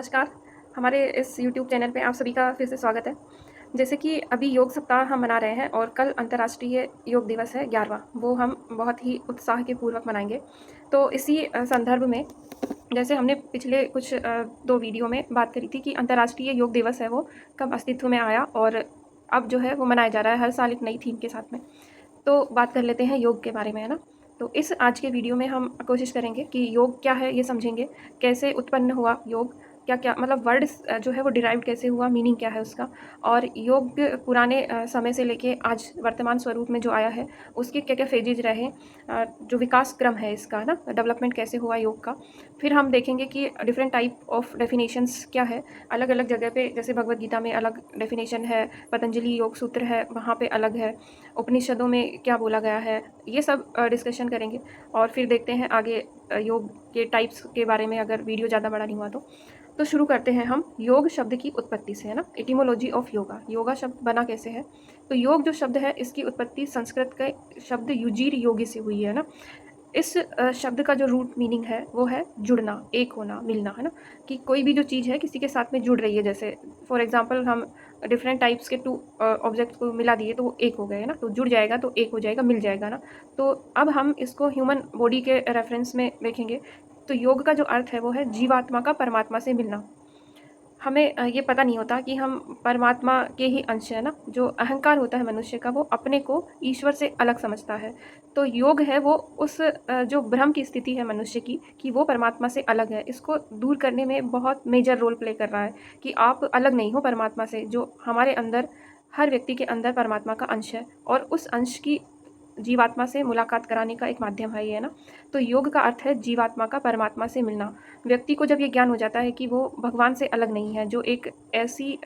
नमस्कार। हमारे इस यूट्यूब चैनल पे आप सभी का फिर से स्वागत है। जैसे कि अभी योग सप्ताह हम मना रहे हैं और कल अंतर्राष्ट्रीय योग दिवस है 11वां, वो हम बहुत ही उत्साह के पूर्वक मनाएंगे। तो इसी संदर्भ में जैसे हमने पिछले कुछ 2 वीडियो में बात करी थी कि अंतर्राष्ट्रीय योग दिवस है वो कब अस्तित्व में आया और अब जो है वो मनाया जा रहा है हर साल एक नई थीम के साथ में। तो बात कर लेते हैं योग के बारे में, है ना? तो इस आज के वीडियो में हम कोशिश करेंगे कि योग क्या है ये समझेंगे, कैसे उत्पन्न हुआ योग, क्या-क्या मतलब वर्ड जो है वो डिराइव्ड कैसे हुआ, मीनिंग क्या है उसका, और योग पुराने समय से लेके आज वर्तमान स्वरूप में जो आया है, उसके क्या-क्या फेजेज़ रहे, जो विकास क्रम है इसका ना, डेवलपमेंट कैसे हुआ योग का। फिर हम देखेंगे कि डिफरेंट टाइप ऑफ डेफिनेशंस क्या है, अलग-अलग जगह पे जैसे भगवद गीता में अलग डेफिनेशन है, पतंजलि योग सूत्र है, वहाँ पे अलग है, उपनिषदों में क्या बोला गया है, ये सब डिस्कशन करेंगे। और फिर देखते हैं आगे योग के टाइप्स के बारे में, अगर वीडियो ज़्यादा बड़ा नहीं हुआ तो शुरू करते हैं हम योग शब्द की उत्पत्ति से, है ना? एटिमोलॉजी ऑफ योगा, योगा शब्द बना कैसे है? तो योग जो शब्द है इसकी उत्पत्ति संस्कृत के शब्द युजीर योगी से हुई है ना। इस शब्द का जो रूट मीनिंग है वो है जुड़ना, एक होना, मिलना, है ना? कि कोई भी जो चीज़ है किसी के साथ में जुड़ रही है, जैसे फॉर एग्जांपल हम डिफरेंट टाइप्स के 2 ऑब्जेक्ट्स को मिला दिए तो वो एक हो गए, है ना? तो जुड़ जाएगा तो एक हो जाएगा, मिल जाएगा ना। तो अब हम इसको ह्यूमन बॉडी के रेफरेंस में देखेंगे। तो योग का जो अर्थ है वो है जीवात्मा का परमात्मा से मिलना। हमें ये पता नहीं होता कि हम परमात्मा के ही अंश हैं ना। जो अहंकार होता है मनुष्य का, वो अपने को ईश्वर से अलग समझता है। तो योग है वो उस जो भ्रम की स्थिति है मनुष्य की कि वो परमात्मा से अलग है, इसको दूर करने में बहुत मेजर रोल प्ले कर रहा है कि आप अलग नहीं हो परमात्मा से। जो हमारे अंदर, हर व्यक्ति के अंदर परमात्मा का अंश है और उस अंश की जीवात्मा से मुलाकात कराने का एक माध्यम है ये, है ना। तो योग का अर्थ है जीवात्मा का परमात्मा से मिलना। व्यक्ति को जब ये ज्ञान हो जाता है कि वो भगवान से अलग नहीं है, जो एक ऐसी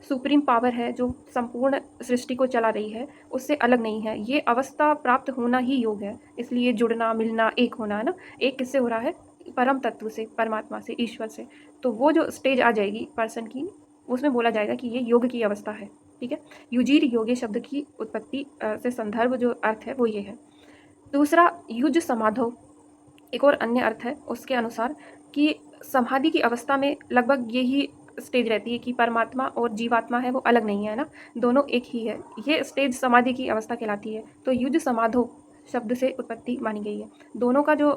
सुप्रीम पावर है जो संपूर्ण सृष्टि को चला रही है, उससे अलग नहीं है, ये अवस्था प्राप्त होना ही योग है। इसलिए जुड़ना, मिलना, एक होना, है ना। एक किससे हो रहा है? परम तत्व से, परमात्मा से, ईश्वर से। तो वो जो स्टेज आ जाएगी पर्सन की, उसमें बोला जाएगा कि ये योग की अवस्था है। ठीक है। युजीर योगे शब्द की उत्पत्ति से संदर्भ जो अर्थ है वो ये है। दूसरा, युज समाधो एक और अन्य अर्थ है उसके अनुसार कि समाधि की अवस्था में लगभग यही स्टेज रहती है कि परमात्मा और जीवात्मा है वो अलग नहीं है ना, दोनों एक ही है। ये स्टेज समाधि की अवस्था कहलाती है। तो युज समाधो शब्द से उत्पत्ति मानी गई है। दोनों का जो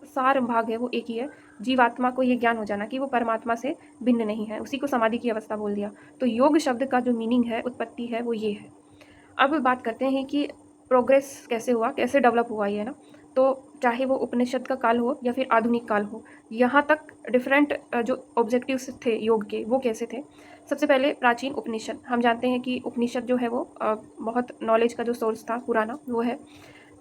सार भाग है वो एक ही है। जीवात्मा को ये ज्ञान हो जाना कि वो परमात्मा से भिन्न नहीं है, उसी को समाधि की अवस्था बोल दिया। तो योग शब्द का जो मीनिंग है, उत्पत्ति है, वो ये है। अब बात करते हैं कि प्रोग्रेस कैसे हुआ, कैसे डेवलप हुआ ये, ना। तो चाहे वो उपनिषद का काल हो या फिर आधुनिक काल हो, यहाँ तक डिफरेंट जो ऑब्जेक्टिव्स थे योग के, वो कैसे थे। सबसे पहले प्राचीन उपनिषद, हम जानते हैं कि उपनिषद जो है वो बहुत नॉलेज का जो सोर्स था पुराना, वो है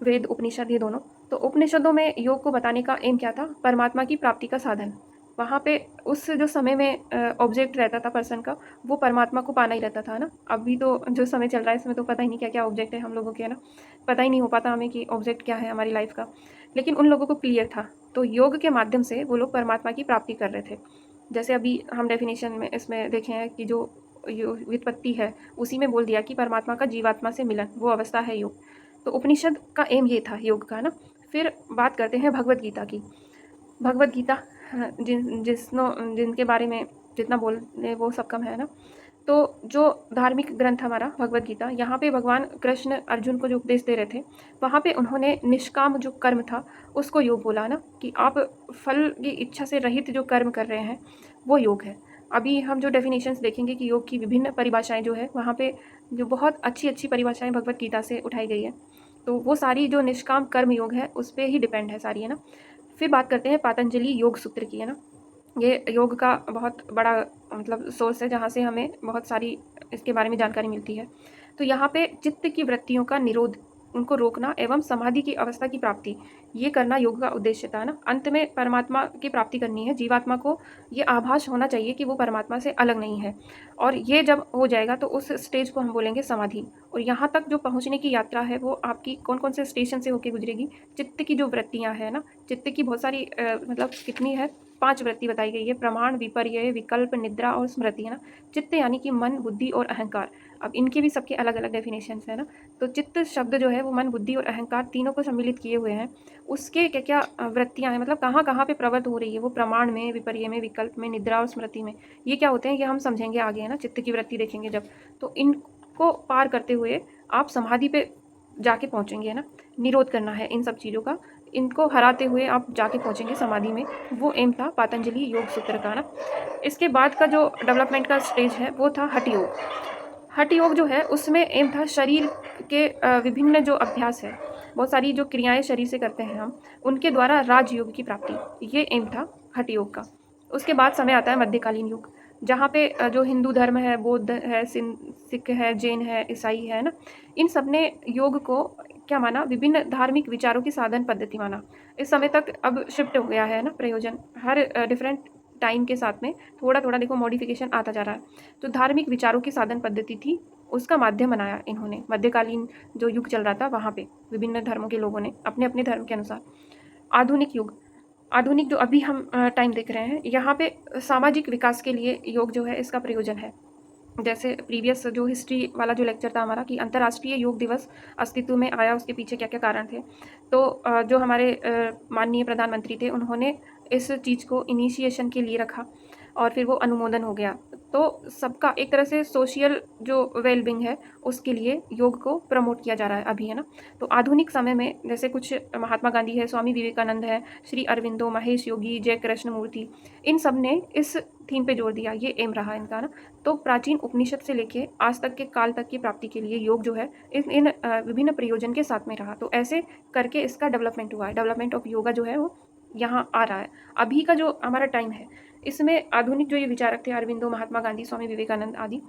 वेद उपनिषद, ये दोनों। तो उपनिषदों में योग को बताने का एम क्या था? परमात्मा की प्राप्ति का साधन। वहाँ पे उस जो समय में ऑब्जेक्ट रहता था पर्सन का, वो परमात्मा को पाना ही रहता था ना। अभी तो जो समय चल रहा है इसमें तो पता ही नहीं क्या क्या ऑब्जेक्ट है हम लोगों के, है ना। पता ही नहीं हो पाता हमें कि ऑब्जेक्ट क्या है हमारी लाइफ का, लेकिन उन लोगों को क्लियर था। तो योग के माध्यम से वो लोग परमात्मा की प्राप्ति कर रहे थे। जैसे अभी हम डेफिनेशन में इसमें देखे हैं कि जो व्युत्पत्ति है उसी में बोल दिया कि परमात्मा का जीवात्मा से मिलन, वो अवस्था है योग। तो उपनिषद का एम ये था योग का, ना। फिर बात करते हैं भगवद गीता की। भगवद गीता, हाँ, जिनके बारे में जितना बोले वो सब कम है ना। तो जो धार्मिक ग्रंथ हमारा भगवद गीता, यहाँ पे भगवान कृष्ण अर्जुन को जो उपदेश दे रहे थे, वहाँ पे उन्होंने निष्काम जो कर्म था उसको योग बोला ना, कि आप फल की इच्छा से रहित जो कर्म कर रहे हैं वो योग है। अभी हम जो डेफिनेशंस देखेंगे कि योग की विभिन्न परिभाषाएं जो है, वहाँ पे जो बहुत अच्छी अच्छी परिभाषाएं भगवद गीता से उठाई गई है, तो वो सारी जो निष्काम कर्म योग है उस पर ही डिपेंड है सारी, है ना। फिर बात करते हैं पतंजलि योग सूत्र की, है ना। ये योग का बहुत बड़ा मतलब सोर्स है जहाँ से हमें बहुत सारी इसके बारे में जानकारी मिलती है। तो यहाँ पे चित्त की वृत्तियों का निरोध, उनको रोकना एवं समाधि की अवस्था की प्राप्ति, ये करना योग का उद्देश्य था ना। अंत में परमात्मा की प्राप्ति करनी है। जीवात्मा को ये आभास होना चाहिए कि वो परमात्मा से अलग नहीं है, और ये जब हो जाएगा तो उस स्टेज को हम बोलेंगे समाधि। और यहाँ तक जो पहुँचने की यात्रा है वो आपकी कौन कौन से स्टेशन से होकर गुजरेगी? चित्त की जो वृत्तियाँ हैं ना, चित्त की बहुत सारी मतलब कितनी है, 5 वृत्ति बताई गई है: प्रमाण, विपर्यय, विकल्प, निद्रा और स्मृति, है ना। चित्त यानी कि मन, बुद्धि और अहंकार। अब इनके भी सबके अलग अलग डेफिनेशंस है ना। तो चित्त शब्द जो है वो मन, बुद्धि और अहंकार तीनों को सम्मिलित किए हुए हैं। उसके क्या क्या वृत्तियाँ हैं, मतलब कहाँ कहाँ पे प्रवृत्त हो रही है वो, प्रमाण में, विपर्य में, विकल्प में, निद्रा और स्मृति में। ये क्या होते हैं ये हम समझेंगे आगे, है ना, चित्त की वृत्ति देखेंगे जब। तो इनको पार करते हुए आप समाधि पे जाके पहुँचेंगे, है ना। निरोध करना है इन सब चीज़ों का, इनको हराते हुए आप जाके पहुँचेंगे समाधि में। वो एम था पातंजलि योग सूत्र का ना। इसके बाद का जो डेवलपमेंट का स्टेज है वो था हठ योग। हठ योग जो है उसमें एम था शरीर के विभिन्न जो अभ्यास है, बहुत सारी जो क्रियाएं शरीर से करते हैं हम, उनके द्वारा राजयोग की प्राप्ति, ये एम था हठ योग का। उसके बाद समय आता है मध्यकालीन युग, जहाँ पे जो हिंदू धर्म है, बौद्ध है, सिख है, जैन है, ईसाई है ना, इन सब ने योग को क्या माना, विभिन्न धार्मिक विचारों की साधन पद्धति माना। इस समय तक अब शिफ्ट हो गया है ना प्रयोजन, हर डिफरेंट टाइम के साथ में थोड़ा थोड़ा देखो मॉडिफिकेशन आता जा रहा है। तो धार्मिक विचारों की साधन पद्धति थी, उसका माध्यम बनाया इन्होंने। मध्यकालीन जो युग चल रहा था वहाँ पे विभिन्न धर्मों के लोगों ने अपने अपने धर्म के अनुसार। आधुनिक युग, आधुनिक जो अभी हम टाइम देख रहे हैं, यहाँ पे सामाजिक विकास के लिए योग जो है इसका प्रयोजन है। जैसे प्रीवियस जो हिस्ट्री वाला जो लेक्चर था हमारा कि अंतर्राष्ट्रीय योग दिवस अस्तित्व में आया, उसके पीछे क्या क्या कारण थे। तो जो हमारे माननीय प्रधानमंत्री थे उन्होंने इस चीज़ को इनिशिएशन के लिए रखा और फिर वो अनुमोदन हो गया। तो सबका एक तरह से सोशल जो वेलबींग है उसके लिए योग को प्रमोट किया जा रहा है अभी, है ना। तो आधुनिक समय में जैसे कुछ महात्मा गांधी है, स्वामी विवेकानंद है, श्री अरविंदो, महेश योगी, जय कृष्ण मूर्ति, इन सब ने इस थीम पे जोर दिया, ये एम रहा इनका ना। तो प्राचीन उपनिषद से लेके आज तक के काल तक की प्राप्ति के लिए योग जो है इन विभिन्न प्रयोजन के साथ में रहा। तो ऐसे करके इसका डेवलपमेंट हुआ है, डेवलपमेंट ऑफ योगा जो है वो यहाँ आ रहा है। अभी का जो हमारा टाइम है इसमें आधुनिक जो ये विचारक थे, अरविंदो, महात्मा गांधी, स्वामी विवेकानंद आदि,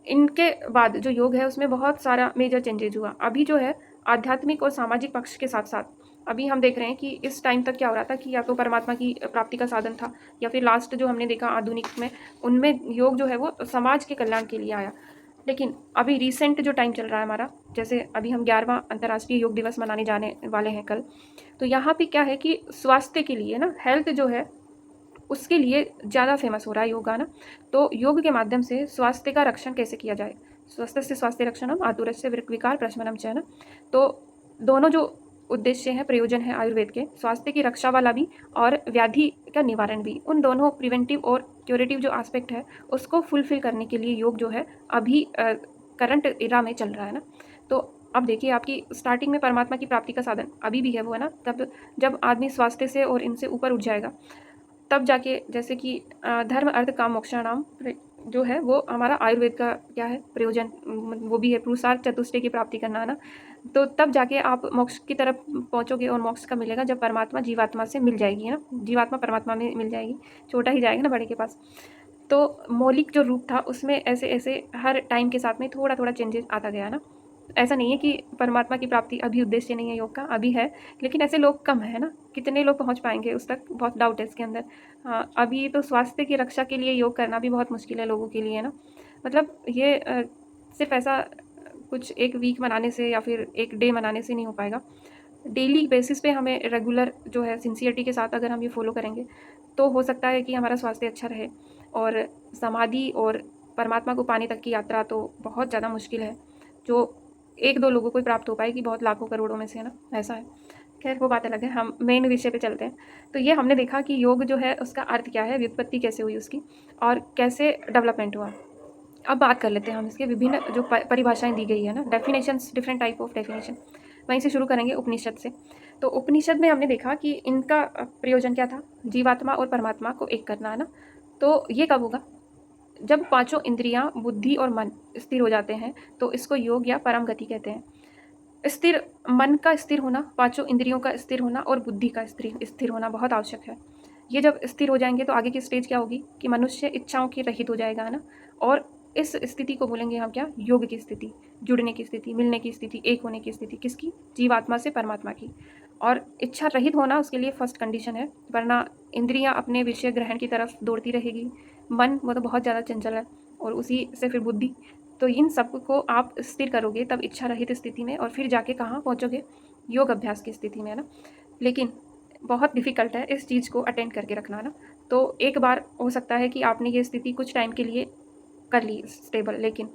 इनके बाद जो योग है उसमें बहुत सारा मेजर चेंजेज हुआ। अभी जो है आध्यात्मिक और सामाजिक पक्ष के साथ साथ अभी हम देख रहे हैं कि इस टाइम तक क्या हो रहा था कि या तो परमात्मा की प्राप्ति का साधन था, या फिर लास्ट जो हमने देखा आधुनिक में, उनमें योग जो है वो समाज के कल्याण के लिए आया। लेकिन अभी रिसेंट जो टाइम चल रहा है हमारा, जैसे अभी हम 11वां अंतर्राष्ट्रीय योग दिवस मनाने जाने वाले हैं कल, तो यहाँ पे क्या है कि स्वास्थ्य के लिए ना, हेल्थ जो है उसके लिए ज़्यादा फेमस हो रहा है योगा ना। तो योग के माध्यम से स्वास्थ्य का रक्षण कैसे किया जाए, स्वस्थ से स्वास्थ्य रक्षणम आतुरस्य विकार प्रशमनम च, है ना। तो दोनों जो उद्देश्य हैं, प्रयोजन है आयुर्वेद के, स्वास्थ्य की रक्षा वाला भी और व्याधि का निवारण भी, उन दोनों प्रिवेंटिव और क्यूरेटिव जो एस्पेक्ट है उसको फुलफिल करने के लिए योग जो है अभी करंट इरा में चल रहा है ना। तो अब देखिए आपकी स्टार्टिंग में परमात्मा की प्राप्ति का साधन अभी भी है वो, है ना। तब जब आदमी स्वास्थ्य से और इनसे ऊपर उठ जाएगा तब जाके, जैसे कि धर्म अर्थ काम मोक्षाणाम जो है वो हमारा आयुर्वेद का क्या है प्रयोजन, वो भी है पुरुषार्थ चतुष्टय की प्राप्ति करना, है ना। तो तब जाके आप मोक्ष की तरफ पहुंचोगे, और मोक्ष का मिलेगा जब परमात्मा जीवात्मा से मिल जाएगी, है ना, जीवात्मा परमात्मा में मिल जाएगी, छोटा ही जाएगा ना बड़े के पास। तो मौलिक जो रूप था उसमें ऐसे ऐसे हर टाइम के साथ में थोड़ा थोड़ा चेंजेस आता गया ना। ऐसा नहीं है कि परमात्मा की प्राप्ति अभी उद्देश्य नहीं है योग का, अभी है, लेकिन ऐसे लोग कम है ना। कितने लोग पहुंच पाएंगे उस तक, बहुत डाउट है इसके अंदर। हाँ, अभी तो स्वास्थ्य की रक्षा के लिए योग करना भी बहुत मुश्किल है लोगों के लिए ना। मतलब ये सिर्फ ऐसा कुछ एक वीक मनाने से या फिर एक डे मनाने से नहीं हो पाएगा। डेली बेसिस पे हमें रेगुलर जो है सिंसियरिटी के साथ अगर हम ये फॉलो करेंगे तो हो सकता है कि हमारा स्वास्थ्य अच्छा रहे। और समाधि और परमात्मा को पाने तक की यात्रा तो बहुत ज़्यादा मुश्किल है, जो एक दो लोगों को ही प्राप्त हो पाएगी बहुत लाखों करोड़ों में से, है ना, ऐसा है। खैर वो बात अलग है, हम मेन विषय पे चलते हैं। तो ये हमने देखा कि योग जो है उसका अर्थ क्या है, व्युत्पत्ति कैसे हुई उसकी, और कैसे डेवलपमेंट हुआ। अब बात कर लेते हैं हम इसके विभिन्न जो परिभाषाएं दी गई है ना, definitions, different type of definition. वहीं से शुरू करेंगे उपनिषद से। तो उपनिषद में हमने देखा कि इनका प्रयोजन क्या था, जीवात्मा और परमात्मा को एक करना, है ना। तो ये कब होगा, जब पांचों इंद्रियां, बुद्धि और मन स्थिर हो जाते हैं, तो इसको योग या परम गति कहते हैं। स्थिर मन का स्थिर होना, पांचों इंद्रियों का स्थिर होना और बुद्धि का स्थिर होना बहुत आवश्यक है। ये जब स्थिर हो जाएंगे तो आगे की स्टेज क्या होगी कि मनुष्य इच्छाओं के रहित हो जाएगा, है ना। और इस स्थिति को बोलेंगे हम क्या, योग की स्थिति, जुड़ने की स्थिति, मिलने की स्थिति, एक होने की स्थिति, किसकी, जीवात्मा से परमात्मा की। और इच्छा रहित होना उसके लिए फर्स्ट कंडीशन है, वरना इंद्रियां अपने विषय ग्रहण की तरफ दौड़ती रहेगी, मन वो तो बहुत ज़्यादा चंचल है, और उसी से फिर बुद्धि। तो इन सब को आप स्थिर करोगे तब इच्छा रहित स्थिति में, और फिर जाके कहाँ पहुँचोगे, योग अभ्यास की स्थिति में, है ना। लेकिन बहुत डिफ़िकल्ट है इस चीज़ को अटेंड करके रखना ना। तो एक बार हो सकता है कि आपने ये स्थिति कुछ टाइम के लिए कर ली स्टेबल, लेकिन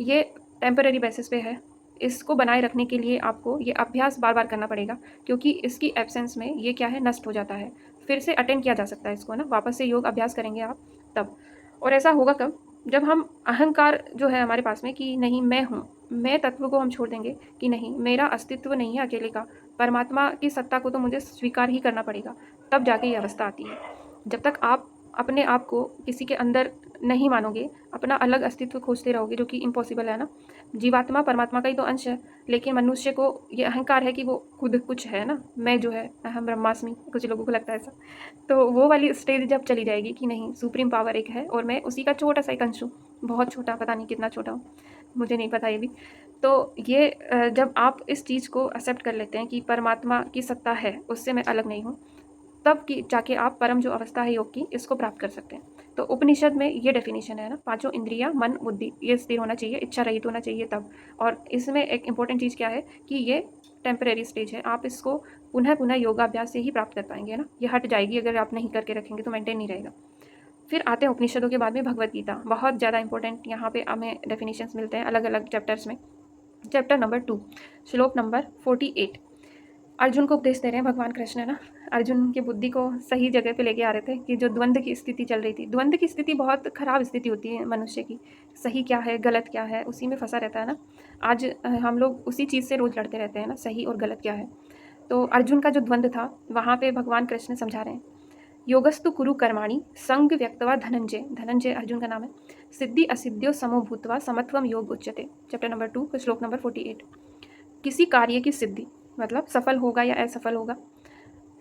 ये टेम्परेरी बेसिस पे है। इसको बनाए रखने के लिए आपको ये अभ्यास बार-बार करना पड़ेगा, क्योंकि इसकी एब्सेंस में ये क्या है, नष्ट हो जाता है। फिर से अटेंड किया जा सकता है इसको ना, वापस से योग अभ्यास करेंगे आप तब। और ऐसा होगा कब? जब हम अहंकार जो है हमारे पास में कि नहीं मैं हूँ, मैं तत्व को हम छोड़ देंगे कि नहीं मेरा अस्तित्व नहीं है अकेले का, परमात्मा की सत्ता को तो मुझे स्वीकार ही करना पड़ेगा, तब जाके ये अवस्था आती है। जब तक आप अपने आप को किसी के अंदर नहीं मानोगे, अपना अलग अस्तित्व खोजते रहोगे, जो कि इम्पॉसिबल है ना। जीवात्मा परमात्मा का ही तो अंश है, लेकिन मनुष्य को ये अहंकार है कि वो खुद कुछ है ना, मैं जो है अहम ब्रह्मास्मि, कुछ लोगों को लगता है ऐसा। तो वो वाली स्टेज जब चली जाएगी कि नहीं सुप्रीम पावर एक है और मैं उसी का छोटा सा एक अंश हूँ, बहुत छोटा, पता नहीं कितना छोटा हूँ, मुझे नहीं पता ये भी। तो ये जब आप इस चीज़ को एक्सेप्ट कर लेते हैं कि परमात्मा की सत्ता है, उससे मैं अलग नहीं हूँ, तब कि जाके आप परम जो अवस्था है योग की, इसको प्राप्त कर सकते हैं। तो उपनिषद में ये डेफिनेशन है ना, पांचों इंद्रियां, मन, बुद्धि, ये स्थिर होना चाहिए, इच्छा रहित होना चाहिए तब। और इसमें एक इंपॉर्टेंट चीज़ क्या है कि ये टेम्परेरी स्टेज है, आप इसको पुनः पुनः योगाभ्यास से ही प्राप्त कर पाएंगे ना। ये हट जाएगी अगर आप नहीं करके रखेंगे तो मेंटेन नहीं रहेगा। फिर आते हैं उपनिषदों के बाद में भगवत गीता, बहुत ज़्यादा इंपॉर्टेंट यहाँ पे हमें डेफिनेशंस मिलते हैं अलग अलग चैप्टर्स में। चैप्टर नंबर 2, श्लोक नंबर 48। अर्जुन को उपदेश दे रहे हैं भगवान कृष्ण ना। अर्जुन की बुद्धि को सही जगह पे लेके आ रहे थे कि जो द्वंद्व की स्थिति चल रही थी, द्वंद्व की स्थिति बहुत खराब स्थिति होती है मनुष्य की, सही क्या है गलत क्या है उसी में फंसा रहता है ना। आज हम लोग उसी चीज़ से रोज़ लड़ते रहते हैं ना, सही और गलत क्या है। तो अर्जुन का जो द्वंद्व था वहाँ पे भगवान कृष्ण समझा रहे हैं, योगस्तु कुरु कर्माणि संग व्यक्तवा धनंजय, धनंजय अर्जुन का नाम है, सिद्धि असिद्ध्यो समो भूत्वा समत्वम योग उच्यते। चैप्टर नंबर 2 श्लोक नंबर 48। किसी कार्य की सिद्धि मतलब सफल होगा या असफल होगा,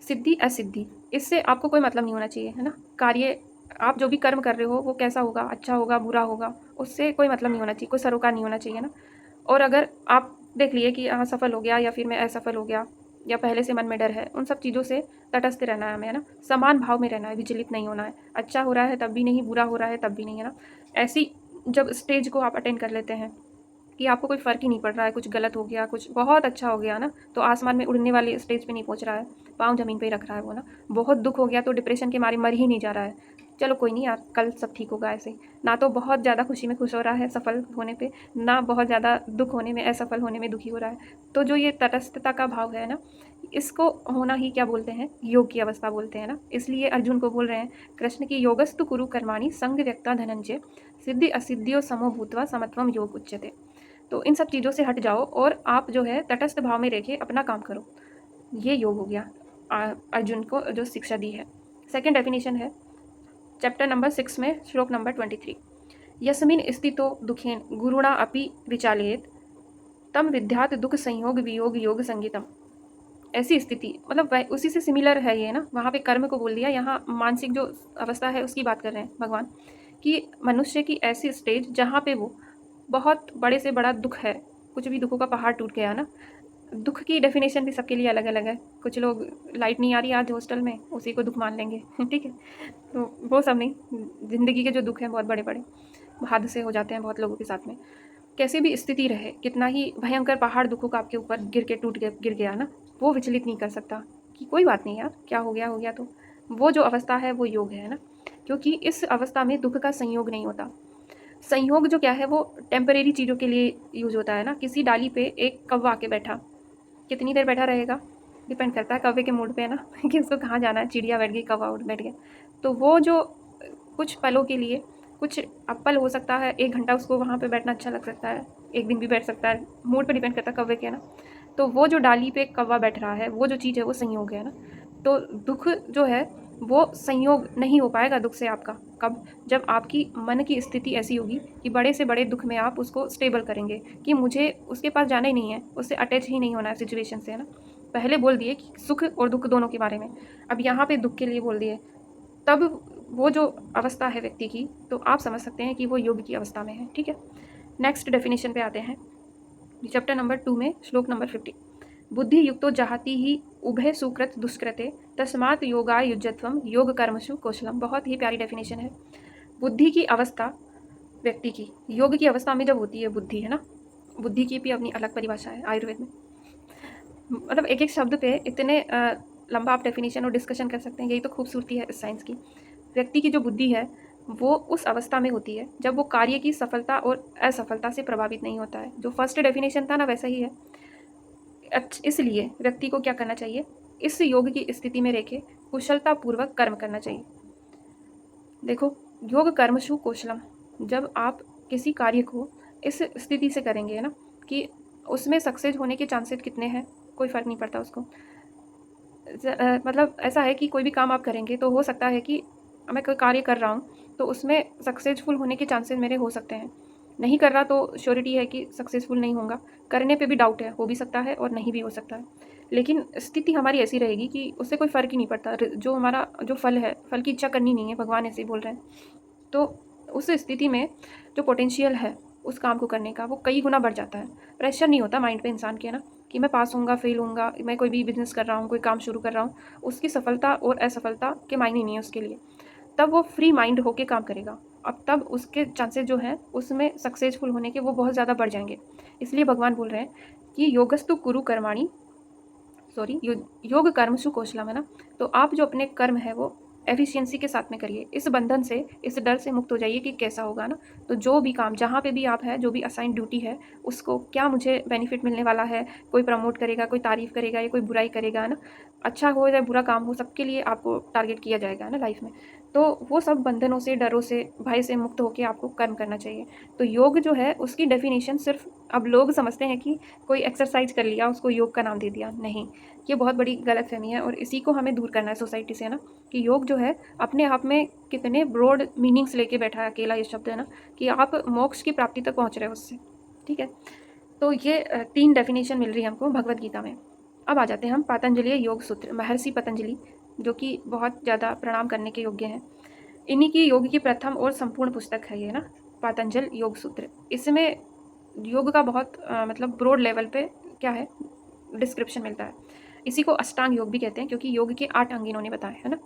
सिद्धि असिद्धि, इससे आपको कोई मतलब नहीं होना चाहिए है ना। कार्य आप जो भी कर्म कर रहे हो वो कैसा होगा, अच्छा होगा बुरा होगा, उससे कोई मतलब नहीं होना चाहिए, कोई सरोकार नहीं होना चाहिए ना। और अगर आप देख लिए कि हाँ सफल हो गया या फिर मैं असफल हो गया या पहले से मन में डर है, उन सब चीज़ों से तटस्थ रहना है हमें है ना, समान भाव में रहना है, विचलित नहीं होना है। अच्छा हो रहा है तब भी नहीं, बुरा हो रहा है तब भी नहीं है ना। ऐसी जब स्टेज को आप अटेंड कर लेते हैं कि आपको कोई फ़र्क ही नहीं पड़ रहा है, कुछ गलत हो गया कुछ बहुत अच्छा हो गया ना, तो आसमान में उड़ने वाली स्टेज पे नहीं पहुंच रहा है, पाँव ज़मीन पे ही रख रहा है वो ना। बहुत दुख हो गया तो डिप्रेशन के मारे मर ही नहीं जा रहा है, चलो कोई नहीं यार कल सब ठीक होगा, ऐसे ना तो बहुत ज़्यादा खुशी में खुश हो रहा है सफल होने पे, ना बहुत ज़्यादा दुख होने में, असफल होने में दुखी हो रहा है। तो जो ये तटस्थता का भाव है ना, इसको होना ही क्या बोलते हैं, योग की अवस्था बोलते हैं ना। इसलिए अर्जुन को बोल रहे हैं कृष्ण की, योगस्तु कुरु कर्माणि संग व्यक्ता धनंजय, सिद्धि असिद्धियो समो भूत्वा समत्वम योग उच्यते। तो इन सब चीज़ों से हट जाओ और आप जो है तटस्थ भाव में रह के अपना काम करो, ये योग हो गया अर्जुन को जो शिक्षा दी है। सेकंड डेफिनेशन है चैप्टर नंबर 6 में श्लोक नंबर 23। यस्मिन स्थितो दुखेन गुरुणा अपि विचालयेत तम विद्यात दुख संयोग वियोग योग संगीतम। ऐसी स्थिति मतलब उसी से सिमिलर है ये ना, वहाँ पे कर्म को बोल दिया, यहाँ मानसिक जो अवस्था है उसकी बात कर रहे हैं भगवान, कि मनुष्य की ऐसी स्टेज जहाँ पे वो बहुत बड़े से बड़ा दुख है, कुछ भी दुखों का पहाड़ टूट गया ना। दुख की डेफिनेशन भी सबके लिए अलग अलग है, कुछ लोग लाइट नहीं आ रही आज हॉस्टल में उसी को दुख मान लेंगे ठीक है, तो वो सब नहीं, ज़िंदगी के जो दुख हैं बहुत बड़े बड़े हादसे हो जाते हैं बहुत लोगों के साथ में। कैसे भी स्थिति रहे, कितना ही भयंकर पहाड़ दुखों का आपके ऊपर गिर के गिर गया ना, वो विचलित नहीं कर सकता कि कोई बात नहीं यार क्या हो गया। तो वो जो अवस्था है वो योग है ना, क्योंकि इस अवस्था में दुख का संयोग नहीं होता। संयोग जो क्या है वो टेम्परेरी चीज़ों के लिए यूज होता है ना। किसी डाली पे एक कौवा आके बैठा, कितनी देर बैठा रहेगा डिपेंड करता है कौवे के मूड पे है ना कि उसको कहाँ जाना है। चिड़िया बैठ गई, कौवा उठ बैठ गया, तो वो जो कुछ पलों के लिए, कुछ पल हो सकता है, 1 घंटा उसको वहाँ पे बैठना अच्छा लग सकता है, 1 दिन भी बैठ सकता है, मूड पे डिपेंड करता है कौवे के है ना। तो वो जो डाली पे कौवा बैठ रहा है वो जो चीज़ है वो संयोग है ना। तो दुख जो है वो संयोग नहीं हो पाएगा दुख से आपका, कब, जब आपकी मन की स्थिति ऐसी होगी कि बड़े से बड़े दुख में आप उसको स्टेबल करेंगे कि मुझे उसके पास जाना ही नहीं है, उससे अटैच ही नहीं होना है सिचुएशन से है ना। पहले बोल दिए कि सुख और दुख दोनों के बारे में, अब यहाँ पे दुख के लिए बोल दिए, तब वो जो अवस्था है व्यक्ति की, तो आप समझ सकते हैं कि वो योग की अवस्था में है। ठीक है, नेक्स्ट डेफिनेशन पे आते हैं चैप्टर नंबर 2 में श्लोक नंबर 50। बुद्धि युक्तो जहाति ही उभय सुकृत दुष्कृते तस्मात् योगा युज्यत्वम योग कर्मसु कौशलम। बहुत ही प्यारी डेफिनेशन है। बुद्धि की अवस्था व्यक्ति की योग की अवस्था में जब होती है बुद्धि है ना, बुद्धि की भी अपनी अलग परिभाषा है आयुर्वेद में, मतलब एक एक शब्द पे इतने लंबा आप डेफिनेशन और डिस्कशन कर सकते हैं, यही तो खूबसूरती है इस साइंस की। व्यक्ति की जो बुद्धि है वो उस अवस्था में होती है जब वो कार्य की सफलता और असफलता से प्रभावित नहीं होता है। जो फर्स्ट डेफिनेशन था ना, वैसा ही है। इसलिए व्यक्ति को क्या करना चाहिए? इस योग की स्थिति में रह के कुशलतापूर्वक कर्म करना चाहिए। देखो, योग कर्मसु कौशलम। जब आप किसी कार्य को इस स्थिति से करेंगे ना कि उसमें सक्सेस होने के चांसेस कितने हैं, कोई फ़र्क नहीं पड़ता उसको। मतलब ऐसा है कि कोई भी काम आप करेंगे तो हो सकता है कि मैं कोई कार्य कर रहा हूँ तो उसमें सक्सेसफुल होने के चांसेस मेरे हो सकते हैं। नहीं कर रहा तो श्योरिटी है कि सक्सेसफुल नहीं होऊँगा। करने पे भी डाउट है, हो भी सकता है और नहीं भी हो सकता है। लेकिन स्थिति हमारी ऐसी रहेगी कि उससे कोई फ़र्क ही नहीं पड़ता। जो हमारा जो फल है, फल की इच्छा करनी नहीं है, भगवान ऐसे ही बोल रहे हैं। तो उस स्थिति में जो पोटेंशियल है उस काम को करने का, वो कई गुना बढ़ जाता है। प्रेशर नहीं होता माइंड पे इंसान के ना कि मैं पास होऊंगा, फेल होऊंगा। मैं कोई भी बिजनेस कर रहा हूँ, कोई काम शुरू कर रहा हूँ, उसकी सफलता और असफलता के मायने नहीं है उसके लिए। तब वो फ्री माइंड होके काम करेगा। अब तब उसके चांसेस जो हैं उसमें सक्सेसफुल होने के वो बहुत ज़्यादा बढ़ जाएंगे। इसलिए भगवान बोल रहे हैं कि योगस्तु कुरु कर्माणि, योग कर्मसु कौशलम, है ना। तो आप जो अपने कर्म है वो एफिशिएंसी के साथ में करिए। इस बंधन से, इस डर से मुक्त हो जाइए कि कैसा होगा ना। तो जो भी काम, जहाँ पे भी आप है, जो भी असाइन ड्यूटी है, उसको क्या मुझे बेनिफिट मिलने वाला है, कोई प्रमोट करेगा, कोई तारीफ करेगा या कोई बुराई करेगा, है ना। अच्छा हो या बुरा काम हो, सबके लिए आपको टारगेट किया जाएगा, है ना, लाइफ में। तो वो सब बंधनों से, डरों से, भय से मुक्त होकर आपको कर्म करना चाहिए। तो योग जो है उसकी डेफिनेशन सिर्फ, अब लोग समझते हैं कि कोई एक्सरसाइज कर लिया उसको योग का नाम दे दिया। नहीं, ये बहुत बड़ी गलतफहमी है और इसी को हमें दूर करना है सोसाइटी से, है ना। कि योग जो है अपने आप में कितने ब्रॉड मीनिंग्स लेके बैठा है अकेला ये शब्द, है ना, कि आप मोक्ष की प्राप्ति तक पहुंच रहे हो उससे। ठीक है, तो ये 3 डेफिनेशन मिल रही है हमको भगवत गीता में। अब आ जाते हैं हम पतंजलि योग सूत्र। महर्षि पतंजलि, जो कि बहुत ज़्यादा प्रणाम करने के योग्य हैं। इन्हीं की योग की प्रथम और संपूर्ण पुस्तक है ये ना, पतंजल योग सूत्र। इसमें योग का बहुत मतलब ब्रॉड लेवल पे क्या है, डिस्क्रिप्शन मिलता है। इसी को अष्टांग योग भी कहते हैं क्योंकि योग के 8 अंग इन्होंने बताए, है ना।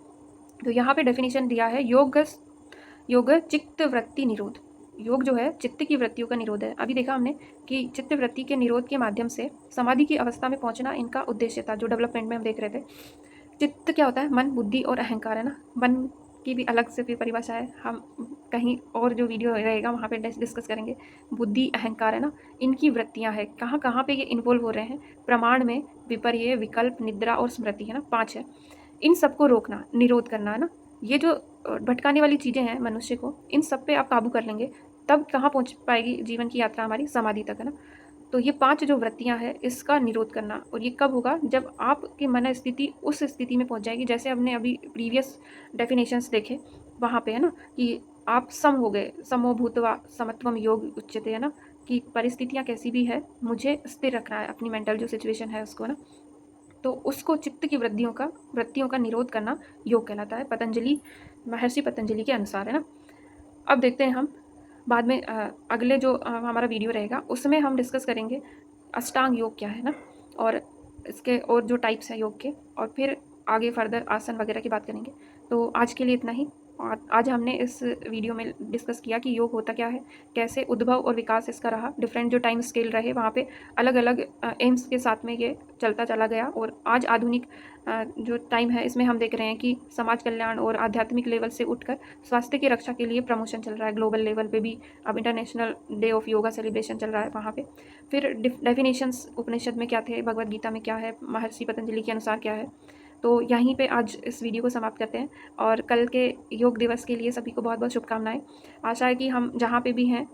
तो यहाँ पे डेफिनेशन दिया है, योग चित्त वृत्ति निरोध। योग जो है चित्त की वृत्तियों का निरोध है। अभी देखा हमने कि चित्त वृत्ति के निरोध के माध्यम से समाधि की अवस्था में पहुंचना इनका उद्देश्य था, जो डेवलपमेंट में हम देख रहे थे। चित्त क्या होता है? मन, बुद्धि और अहंकार, है ना। मन की भी अलग से भी परिभाषा है, हम कहीं और जो वीडियो रहेगा वहाँ पे डिस्कस करेंगे। बुद्धि, अहंकार, है ना, इनकी वृत्तियाँ हैं, कहाँ कहाँ पे ये इन्वॉल्व हो रहे हैं। प्रमाण में विपर्य, विकल्प, निद्रा और स्मृति, है ना, 5 है। इन सबको रोकना, निरोध करना, है ना। ये जो भटकाने वाली चीज़ें हैं मनुष्य को, इन सब पे आप काबू कर लेंगे तब कहाँ पहुँच पाएगी जीवन की यात्रा हमारी? समाधि तक, है ना। तो ये 5 जो वृत्तियाँ हैं इसका निरोध करना, और ये कब होगा? जब आपकी मन स्थिति उस स्थिति में पहुँच जाएगी, जैसे हमने अभी प्रीवियस डेफिनेशंस देखे वहाँ पे, है ना, कि आप सम हो गए। समो भूत्वा समत्वम योग उच्यते, है ना, कि परिस्थितियाँ कैसी भी है मुझे स्थिर रखना है, अपनी मेंटल जो सिचुएशन है उसको ना। तो उसको चित्त की वृत्तियों का निरोध करना योग कहलाता है, पतंजलि, महर्षि पतंजलि के अनुसार, है ना। अब देखते हैं हम बाद में अगले जो हमारा वीडियो रहेगा उसमें हम डिस्कस करेंगे अष्टांग योग क्या है ना, और इसके और जो टाइप्स हैं योग के, और फिर आगे फर्दर आसन वगैरह की बात करेंगे। तो आज के लिए इतना ही। और आज हमने इस वीडियो में डिस्कस किया कि योग होता क्या है, कैसे उद्भव और विकास इसका रहा, डिफरेंट जो टाइम स्केल रहे वहाँ पे अलग अलग एम्स के साथ में ये चलता चला गया, और आज आधुनिक जो टाइम है इसमें हम देख रहे हैं कि समाज कल्याण और आध्यात्मिक लेवल से उठकर स्वास्थ्य की रक्षा के लिए प्रमोशन चल रहा है। ग्लोबल लेवल पे भी अब international day of yoga celebration चल रहा है वहाँ पे। फिर डेफिनेशंस उपनिषद में क्या थे, भगवद गीता में क्या है, महर्षि पतंजलि के अनुसार क्या है। तो यहीं पे आज इस वीडियो को समाप्त करते हैं, और कल के योग दिवस के लिए सभी को बहुत बहुत शुभकामनाएं। आशा है कि हम जहाँ पे भी हैं,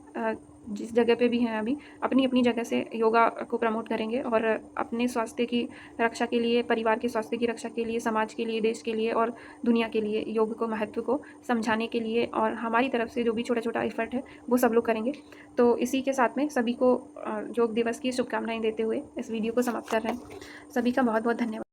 जिस जगह पे भी हैं अभी, अपनी अपनी जगह से योगा को प्रमोट करेंगे, और अपने स्वास्थ्य की रक्षा के लिए, परिवार के स्वास्थ्य की रक्षा के लिए, समाज के लिए, देश के लिए और दुनिया के लिए योग को महत्व को समझाने के लिए, और हमारी तरफ से जो भी छोटा छोटा एफर्ट है वो सब लोग करेंगे। तो इसी के साथ में सभी को योग दिवस की शुभकामनाएं देते हुए इस वीडियो को समाप्त कर रहे हैं। सभी का बहुत बहुत धन्यवाद।